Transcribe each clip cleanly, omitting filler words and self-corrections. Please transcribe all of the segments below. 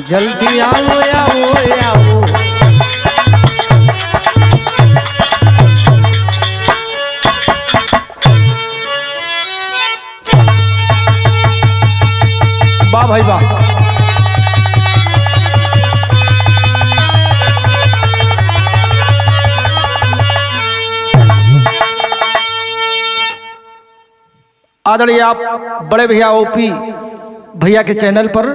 जल्दी आओ आओ आओ। वाह भाई वाह। आदरणीय आप बड़े भैया ओपी भैया के चैनल पर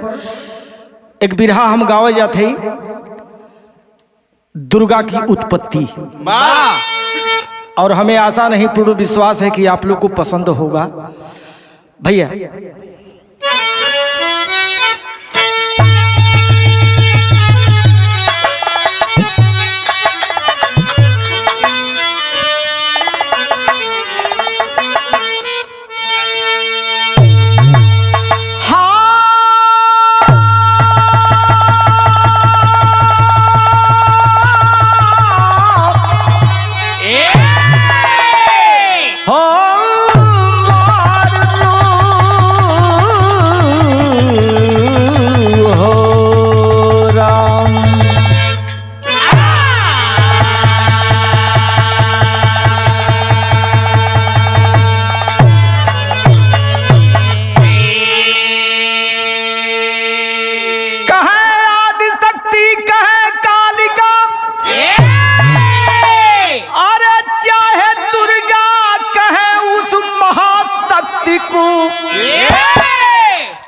एक बिरहा हम गावे जाते दुर्गा की उत्पत्ति, और हमें आशा नहीं पूर्ण विश्वास है कि आप लोग को पसंद होगा भैया।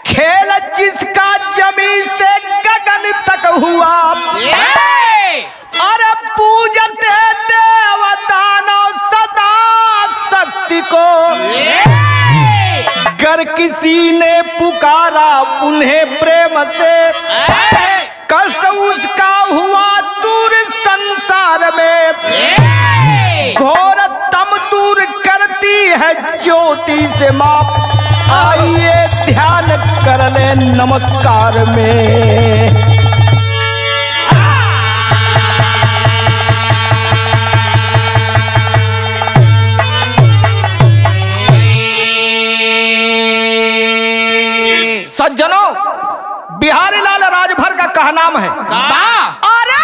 खेल जिसका जमीन से गगन तक हुआ, अरे पूजते देवदानव सदा शक्ति को। गर किसी ने पुकारा उन्हें प्रेम से, कष्ट उसका हुआ दूर संसार में। घोर तम दूर करती है ज्योति से माप, आइए ध्यान कर ले नमस्कार में। सज्जनों, बिहारी लाल राजभर का कहनाम है, अरे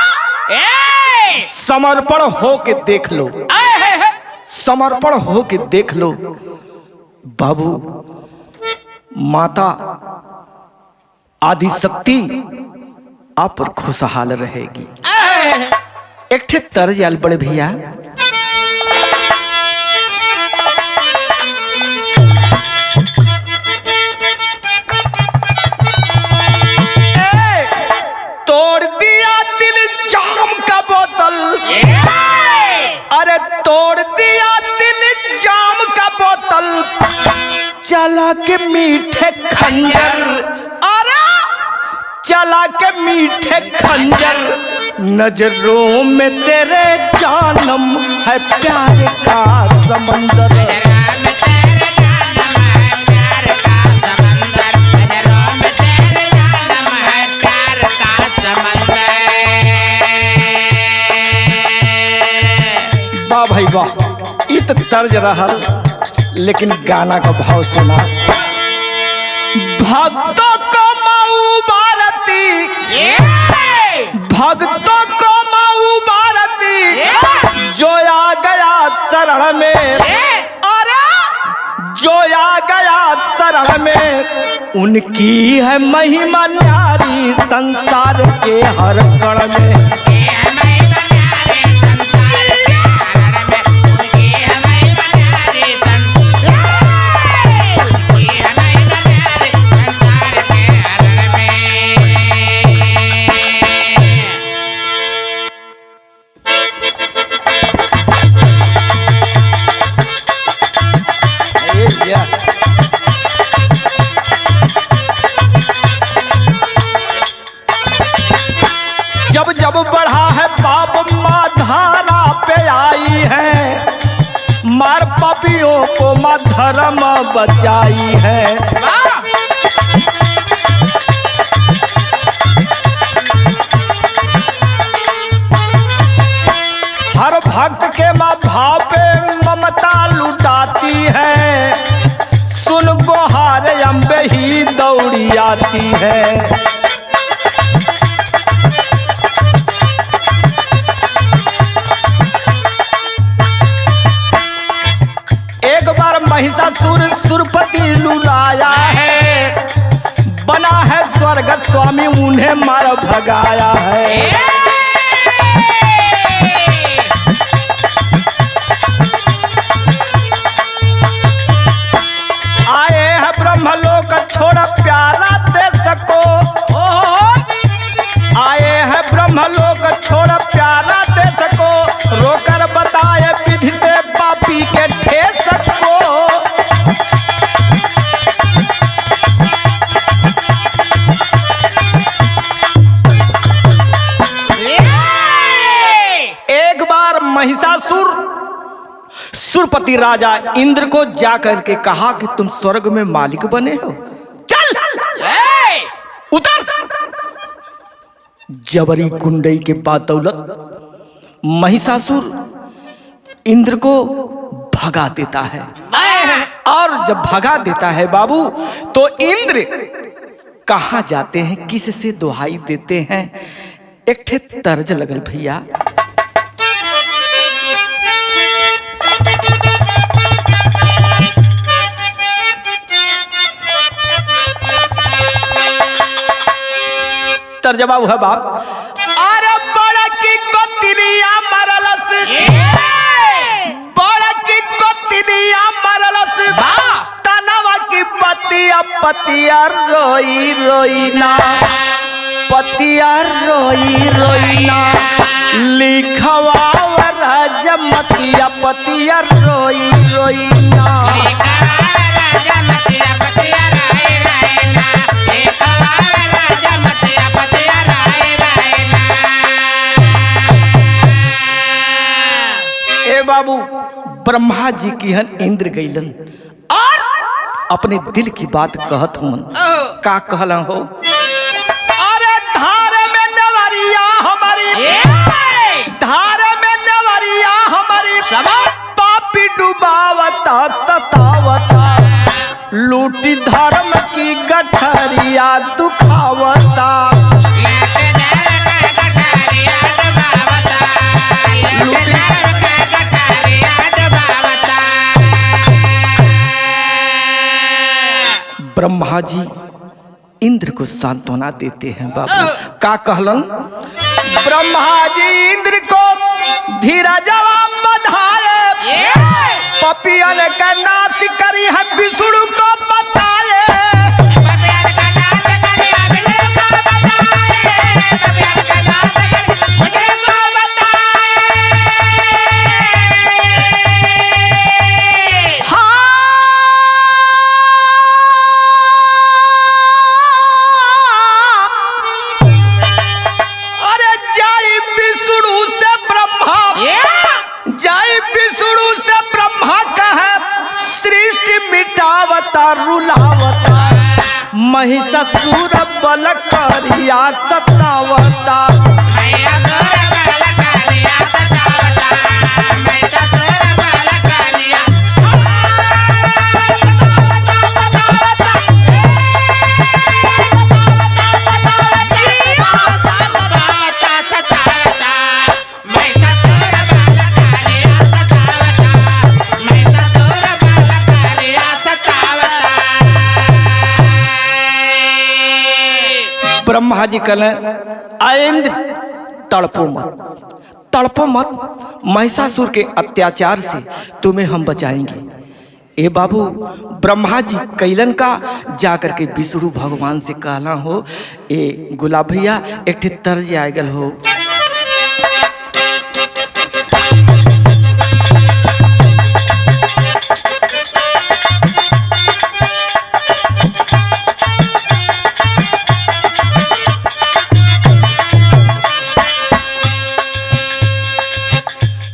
समर्पण हो के देख लो, समर्पण हो के देख लो बाबू। माता आदि शक्ति आप पर खुशहाल रहेगी। एक ठे तर्ज आल बड़े भैया, तोड़ दिया दिल जाम का बोतल, अरे तोड़ दिया दिल जाम का बोतल, चला के मीठे खंजर, अरे चला के मीठे खंजर। नजरों में तेरे जानम है प्यार का समंदर। वाह भाई वाह, इत तर्ज रहल, लेकिन गाना का भाव सुना। भक्तों को मऊ भारती, भक्तों को मऊ भारती, जो आ गया शरण में, अरे जो आ गया शरण में। उनकी है महिमा न्यारी संसार के हर कण में। जब जब बढ़ा है पाप माँ धारा पे आई है, मार पापियों को माँ धर्म बचाई है। हर भक्त के माँ भाव पे ममता लुटाती है, सुन गुहार अम्बे ही दौड़ी आती है। महिषासुर सुरपति लुलाया है, बना है स्वर्ग स्वामी उन्हें मार भगाया है। आए हैं ब्रह्मलोक छोड़ प्यारा देश को, आए हैं ब्रह्मलोक छोड़ प्यारा देश को, रोकर बताए विधि से पापी के ठेस को। एक बार महिषासुर सुरपति राजा इंद्र को जाकर के कहा कि तुम स्वर्ग में मालिक बने हो, चल उतर। जबरी गुंडई के बदौलत महिषासुर इंद्र को भगा देता है, और जब भगा देता है बाबू तो इंद्र कहां जाते हैं, किससे दुहाई देते हैं। एक ठे तर्ज लगल भैया, जवाब है बाप। अरे बड़ा की कोतिलिया मरलस, बड़ा की कोतिलिया मरलस, तनवा की पतिया पतिया रोई रोई ना, पतिया रोई रोई ना, लिखवा राजमतिया पतिया रोई रोई ना। बाबू ब्रह्मा जी की हन इंद्र गईलन और अपने दिल की बात कहत हूं, का कहला हो। अरे धार में नवरिया हमारी, धार में नवरिया हमारी, पापी डुबावता सतावता, लूटी धर्म की गठरिया दुखावता, ब्रह्मा जी इंद्र को सांत्वना देते हैं बाबू, का कहलन। ब्रह्मा जी इंद्र को धीरा जवाब बधाए, पपियन का नाश करी है विष्णु को बताए। महिषासुर बल करिया सतावता, ब्रह्मा जी कहले इंद्र तड़पो मत, तड़पो मत, महिषासुर के अत्याचार से तुम्हें हम बचाएंगे। ए बाबू ब्रह्मा जी कैलन का जाकर के विष्णु भगवान से कहना हो। ए गुलाब भैया एक ठे तर्ज आ गल हो।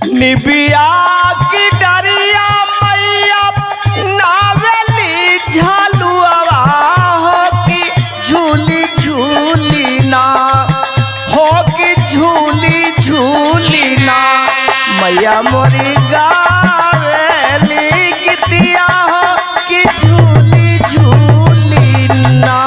निबिया की डरिया मैया नावेली झालुआ हो की झूली झूली ना, हो की झूली झूली ना, मैया मोरी गावेली गीतिया हो की झूली झूली ना।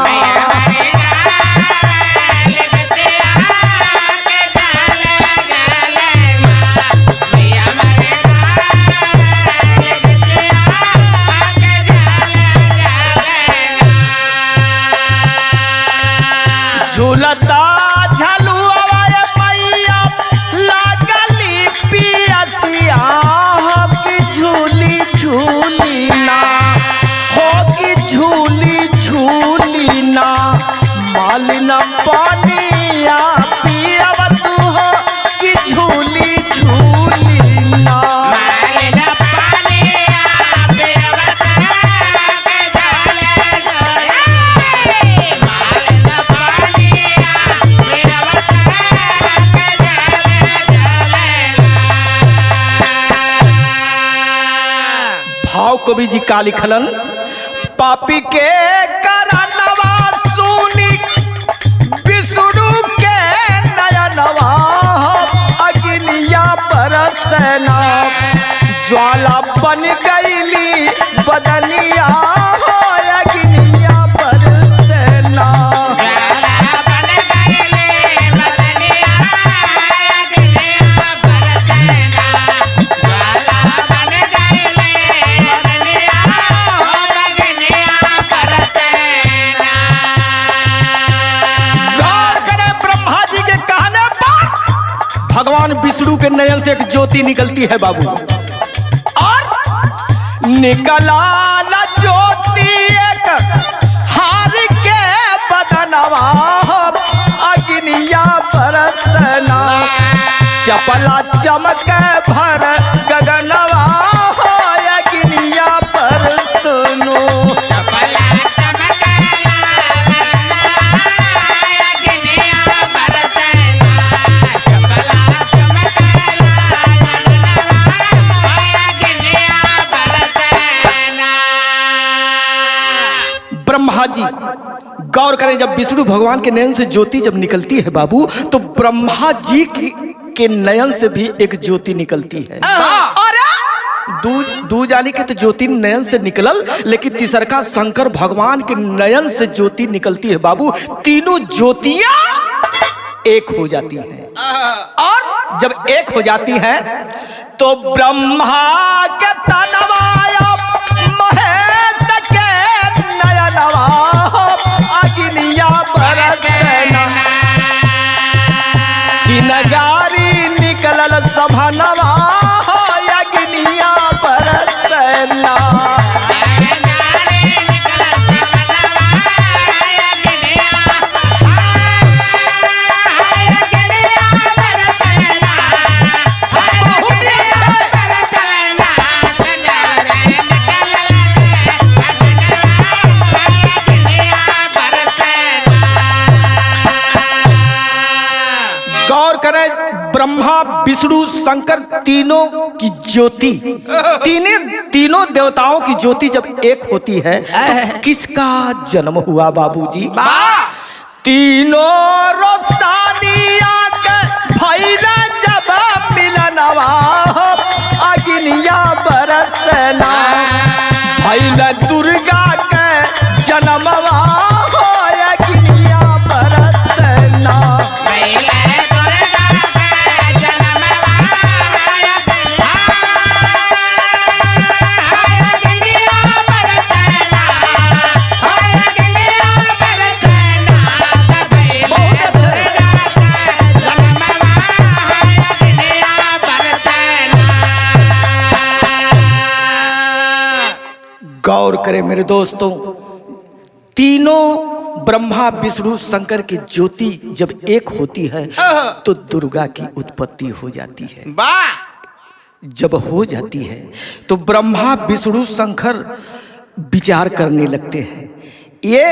झूलता झलुआ मैया लागली पियसिया हो कि झूली झूली ना हो कि झूली झूली ना मालिना पानिया पियब तू हो कि झूली झूली ना भाव कवि जी का लिखलन पापी के करनवा सुनी विष्णु के नयनवा अग्निया बरसना ज्वाला बन गईली बदनिया हो अग्निया बरसना भगवान विष्णु के नयन से एक ज्योति निकलती है बाबू और निकला न ज्योति एक हार के बदनवा अग्निया बरसना चपला चमक भर गगनवा अग्निया बरसनो ब्रह्मा जी गौर करें जब विष्णु भगवान के नयन से ज्योति जब निकलती है बाबू तो ब्रह्मा जी के नयन से भी एक ज्योति निकलती है। दू जाने के तो ज्योति नयन से निकलल लेकिन तीसरका शंकर भगवान के नयन से ज्योति निकलती है बाबू। तीनों ज्योतियां एक हो जाती हैं और जब एक हो जाती है तो ब्रह्मा के तनवाया महेश के नयनवा अग्निया बरसना चिनगारी निकलल सभनवा अग्निया बरसना ब्रह्मा विष्णु शंकर तीनों की ज्योति तीनों देवताओं की ज्योति जब एक होती है तो किसका जन्म हुआ बाबूजी? तीनों रोशनिया के भैला जब मिलनवा अग्निया बरसना भैला दुर्गा के जन्मवा अग्निया बरसना गौर करें मेरे दोस्तों, तीनों ब्रह्मा विष्णु शंकर की ज्योति जब एक होती है तो दुर्गा की उत्पत्ति हो जाती है। जब हो जाती है तो ब्रह्मा विष्णु शंकर विचार करने लगते हैं, ये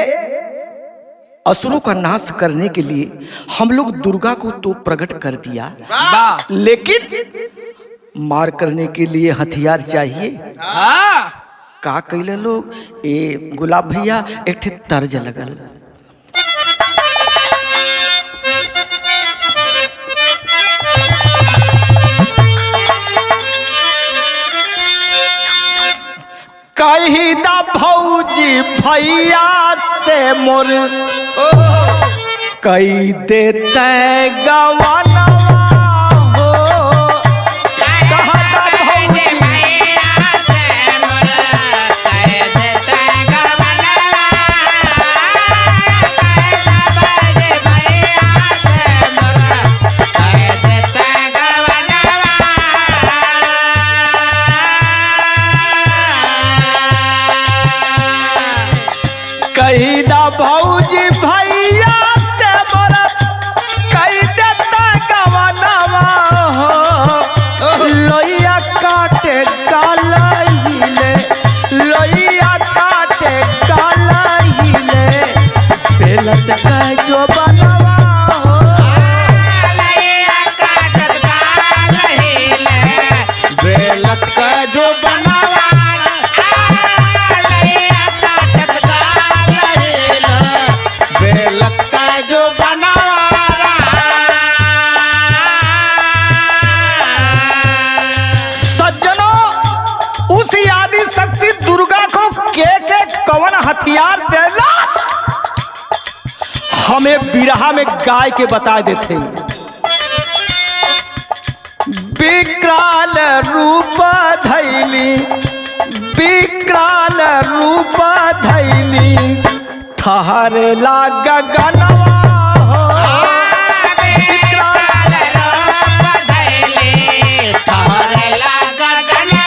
असुरों का नाश करने के लिए हम लोग दुर्गा को तो प्रकट कर दिया, लेकिन मार करने के लिए हथियार चाहिए। का कैले लोग ए गुलाब भैया एक ठे तर्ज लगल, कही दा भौजी भैया से मोर कही देते गवाना बेलत का जो बनवा हो बेलत का जो बनावा बेलत का जो बनावा सज्जनों, उस आदि शक्ति दुर्गा को के कवन हथियार देला हमें बिरहा में गाय के बता देते। विकराल रूप धैली, विकराल रूप धैली ठहरे लाग गगनवा हो। विकराल रूप धैली ठहरे लाग गगनवा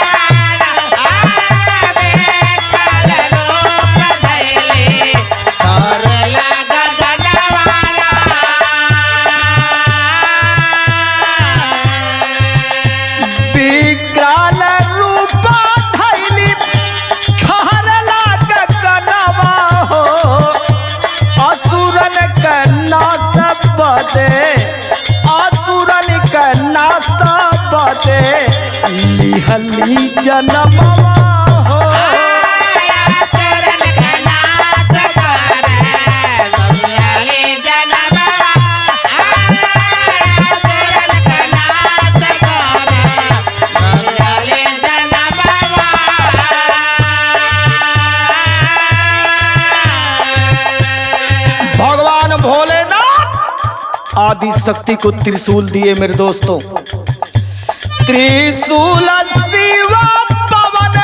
विकराल रूप धैली ठहरे लाग गगनवा विकराल रूप धैली ठहरे लाग गगनवा हो। असुरन के नाश बदे, असुरन के नाश बदे लिहली जनमवा हो। भगवान भोलेनाथ आदि शक्ति को त्रिशूल दिए मेरे दोस्तों। त्रिशूल शिवा पवन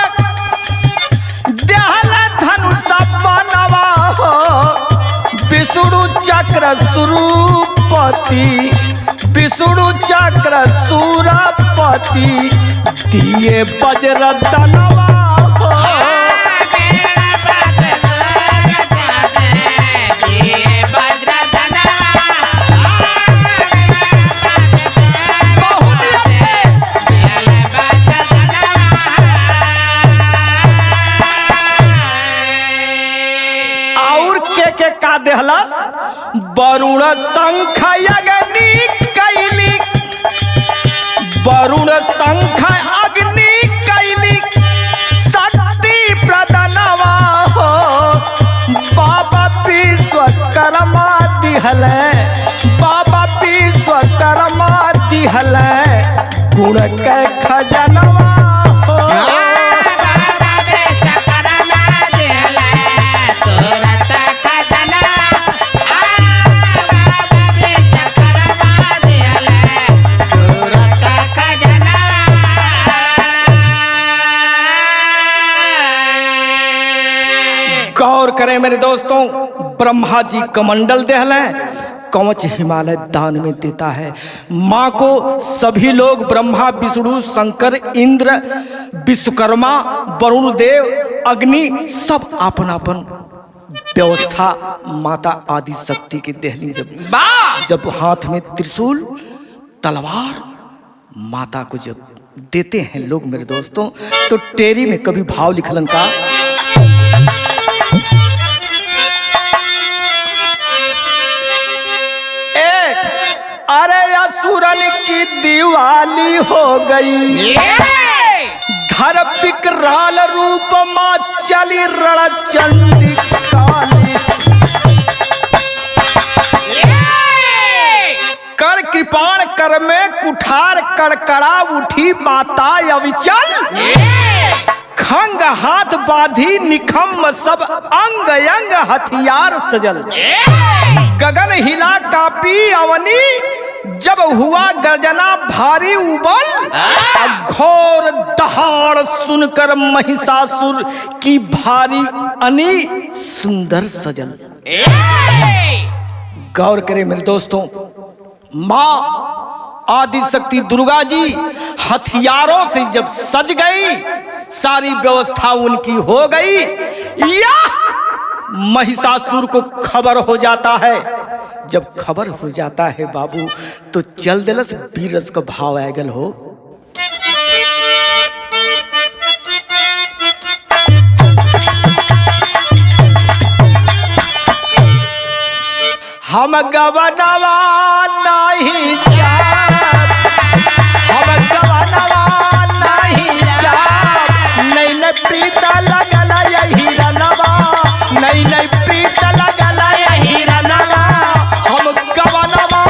दहल धनुष बनवा हो। विष्णु चक्र सुरपति, विष्णु चक्र सुरपति दिए वज्रधनवा हो। का देहलस वरुण शंख अग्नि कैली, वरुण शंख अग्नि कैली शक्ति प्रदनवा हो। बाबा विश्वकर्मा दिहले, बाबा विश्वकर्मा दिहले गुण के खजनवा हो। गौर करें मेरे दोस्तों, ब्रह्मा जी कमंडल देहले, कवच हिमालय दान में देता है। माँ को सभी लोग ब्रह्मा विष्णु शंकर इंद्र विश्वकर्मा वरुण देव अग्नि सब अपन अपन व्यवस्था माता आदि शक्ति की देहली। जब हाथ में त्रिशूल तलवार माता को जब देते हैं लोग मेरे दोस्तों, तो टेरी में कभी भाव लिखलन का अरे असुरन की दिवाली हो गई, धर विकराल रूप माँ चली रण चंडी काली। कर कृपाण कर में कुठार कड़कड़ा उठी माता अविचल। खंग हाथ बाधी निखम सब अंग अंग हथियार सजल। गगन हिला कापी अवनी जब हुआ गर्जना भारी उबल। घोर दहाड़ सुनकर महिषासुर की भारी अनी सुंदर सजल। गौर करें मेरे दोस्तों, माँ आदि शक्ति दुर्गा जी हथियारों से जब सज गई, सारी व्यवस्था उनकी हो गई, या महिषासुर को खबर हो जाता है। जब खबर हो जाता है बाबू, तो चल दिलस बीरस का भाव आगल हो। हम गवनवा नहीं जात, हम गवनवा नहीं जात, नहीं नहीं प्रीत लगल यही रनवा, नहीं नहीं प्रीत लगल यही रनवा, हम गवनवा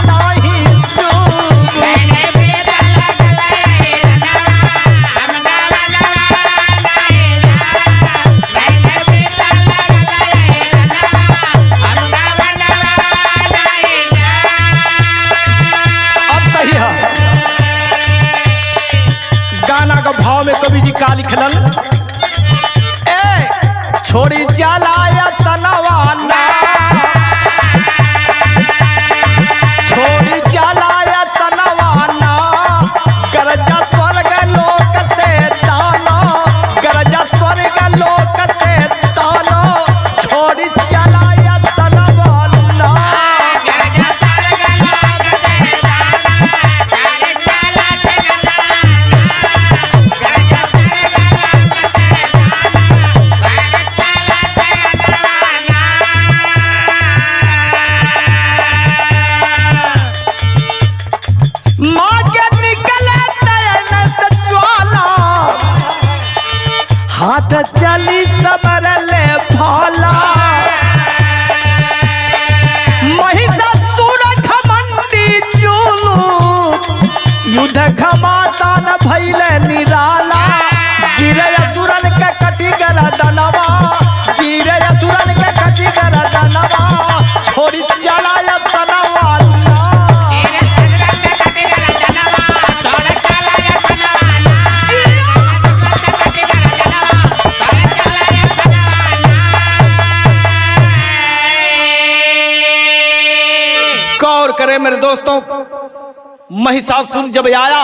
नहीं जात। मैंने प्रीत लगल यही रनवा, हम गवनवा नहीं जात, मैंने प्रीत लगल यही रनवा, हम गवनवा नहीं जात। अब सही है। गाना का भाव में कवि जी का लिखलन, ए छोड़ी जाला या सनवाना, छोड़ी जाला या सनवाना, गरजा स्वर्ग लोक से दानो, गरजा स्वर्ग लोक से दानो, छोड़ी जाला या सनवाना। गरजा स्वर्ग लोक से दाना, चालीस साला से गदाना, गरजा स्वर्ग लोक से दाना, चालीस साला से गदाना। माँ के निकले नयन से ज्वाला, हाथ चली समर ले भाला, महिषासुर घमंडी चूलू, युद्ध घमासान भइले निराला, गिरे असुरन के कटी गरदनवा, गिरे असुरन के कटी गरदनवा, छोड़ी चला या सनवाला। गौर करें मेरे दोस्तों, महिषासुर जब आया,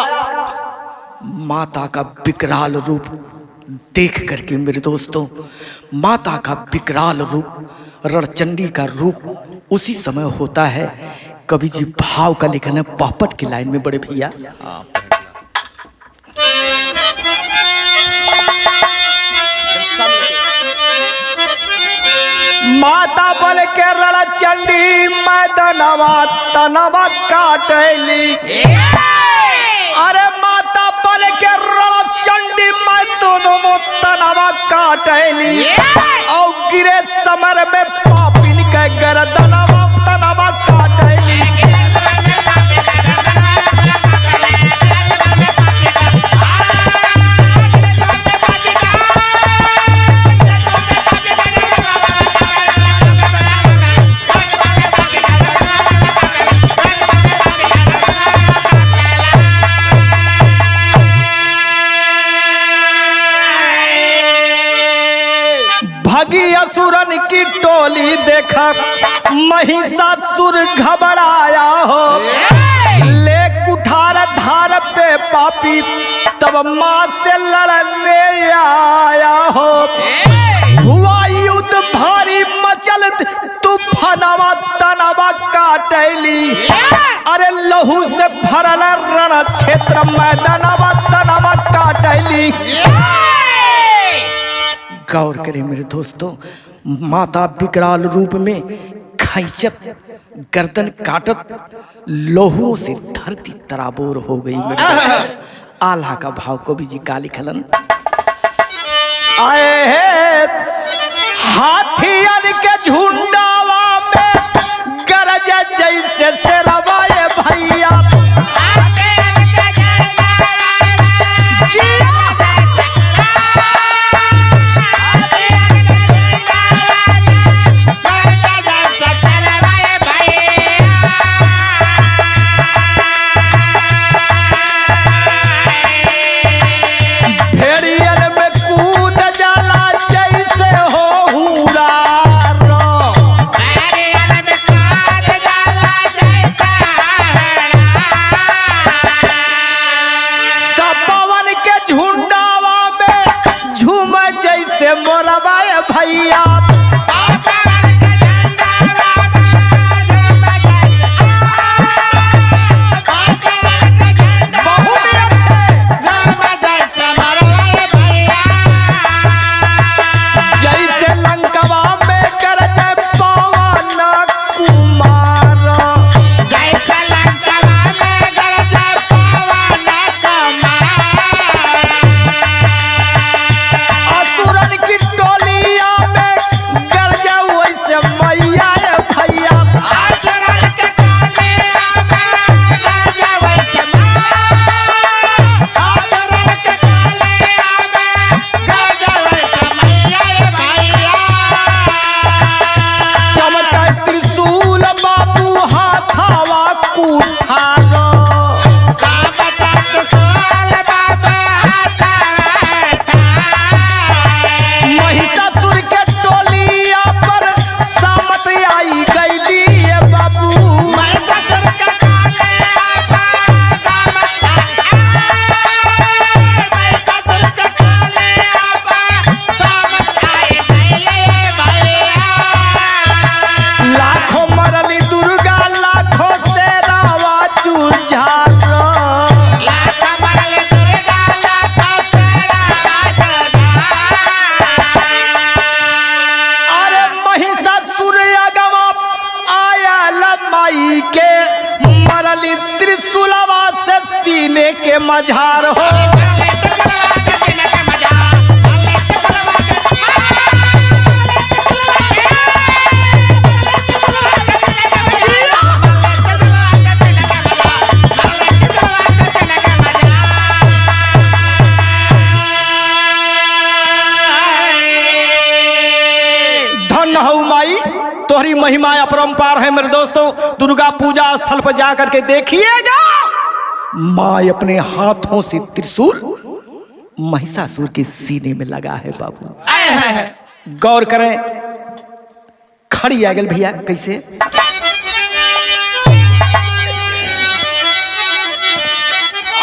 माता का विकराल रूप देख करके मेरे दोस्तों, माता का विकराल रूप, रणचंडी का रूप उसी समय होता है। कवि जी भाव का लिखन है पापट की लाइन में बड़े भैया। माता बल के रणचंडी मैदनवा तनवा काटली, अरे माता बल के रणचंडी मैदनवा तनवा काटली, और गिरे समर में पापिन के गर्दनवा तनवा काटली। भगी असुरन की टोली देखा, महिषासुर घबराया हो, ले कुठार धार पे पापी, तब माँ से लड़ने आया हो, हुआ युद्ध भारी मचल तूफानवा तनवा काटली, अरे लहू से भरल रण क्षेत्र मैदानवा तनवा काटली। गौर करें मेरे दोस्तों, माता विकराल रूप में खैचत गर्दन काटत लोहू से धरती तराबोर हो गई मेरे दोस्तों। आल्हा का भाव कवि जी का लिखलन, आए हैं हाथियन के झुंडावा में गरज जैसे शेरवाए भैया, भेड़ियन में कूद जाला जैसे हो हुरार, उठारो महिषासुर के टोलिया पर सामत आई गईली ये बाबू लाखों मरली दुर्गा लाखों से रावा चूझारो अरे महिषासुर अगवा आया लमाई के मरली त्रिशूलवा से सीने के मझार हो धन हऊ माई तोहरी महिमा अपरंपार है मेरे दोस्तों। दुर्गा पूजा स्थल पर जाकर के देखिएगा माँ अपने हाथों से त्रिशूल महिषासुर के सीने में लगा है बाबू। गौर करें खड़ी आ गई भैया कैसे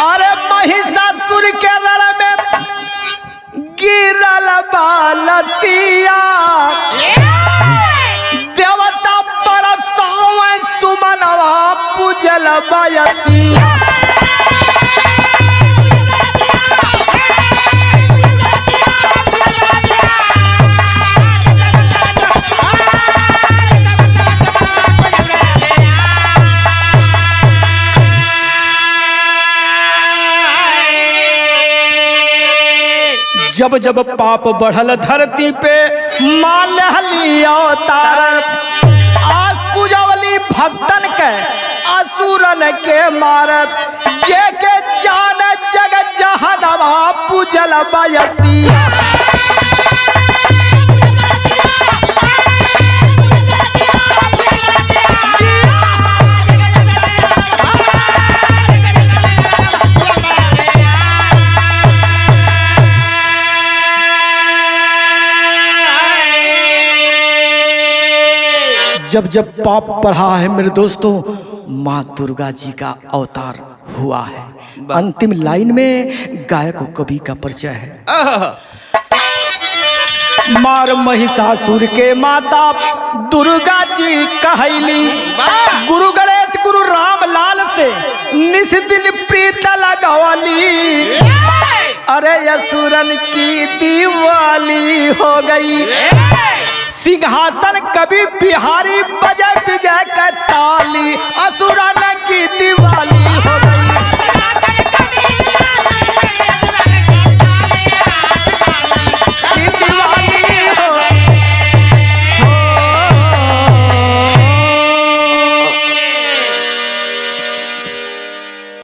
अरे महिषासुर के लड़ में गिरल बालसिया देवता बरसावे सुमनवा पूजल बयसिया जब जब पाप बढ़ल धरती पे माँ लहली अवतार आज पूजवली भक्तन के असुरन के मारत ये के जान जगत जहनवा पूजल बयसिया जब जब पाप बढ़ा है मेरे दोस्तों माँ दुर्गा जी का अवतार हुआ है। अंतिम लाइन में गायक कवि का परिचय है। मार महिषासुर के माता दुर्गा जी कहली गुरु गणेश गुरु रामलाल से निस दिन प्रीत लगवाली अरे असुरन की दिवाली हो गई सिंहासन कभी बिहारी बजे विजय का ताली असुरन की दिवाली हो